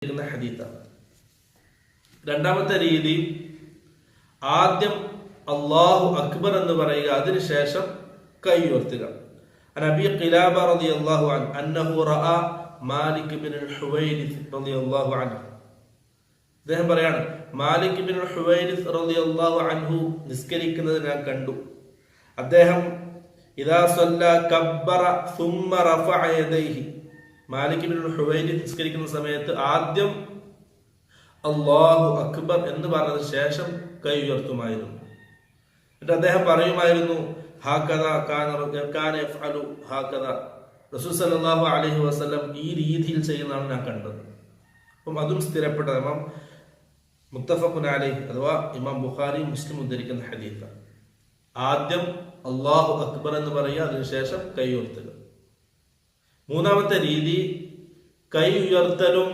ഹദീസാണ്. രണ്ടാമത്തെ രീതി, ആദ്യം അല്ലാഹു അക്ബർ എന്ന് പറയുക, അതിനുശേഷം കൈ ഉയർത്തുക. അബീ ഖിലാബ റളിയല്ലാഹു അൻഹു അന്നഹു റഅ മാലിക് ഇബ്നുൽ ഹുവൈരിസ് റളിയല്ലാഹു അൻഹു. അദ്ദേഹം പറയാണ്, മാലിക് ഇബ്നുൽ ഹുവൈരിസ് റളിയല്ലാഹു അൻഹു നിസ്കരിക്കുന്നത് ഞാൻ കണ്ടു. അദ്ദേഹം ഇദാ സല്ല കബ്ബറ സുമ്മ റഫഅ യദൈഹി, മാലിക് ഇബ്നുൽ ഹുവൈരിസ് നിസ്കരിക്കുന്ന സമയത്ത് ആദ്യം അല്ലാഹു അക്ബർ എന്ന് പറഞ്ഞതിന് ശേഷം കൈ ഉയർത്തുമായിരുന്നു. എന്നിട്ട് അദ്ദേഹം പറയുമായിരുന്നു, ഹാകദാ കാന യഫ്അലു ഹാകദാ, റസൂൽ സല്ലല്ലാഹു അലൈഹി വസല്ലം ഈ രീതിയിൽ ചെയ്യുന്നതാണ് ഞാൻ കണ്ടത്. അപ്പം അതും സ്ഥിരപ്പെട്ട ഇമാം മുത്തഫഖുൻ അലൈഹി അഥവാ ഇമാം ബുഖാരി മുസ്ലിം ഉദ്ധരിക്കുന്ന ഹദീസാണ്. ആദ്യം അല്ലാഹു അക്ബർ എന്ന് പറയുക, അതിനുശേഷം കൈ ഉയർത്തുക. മൂന്നാമത്തെ രീതി, കൈ ഉയർത്തലും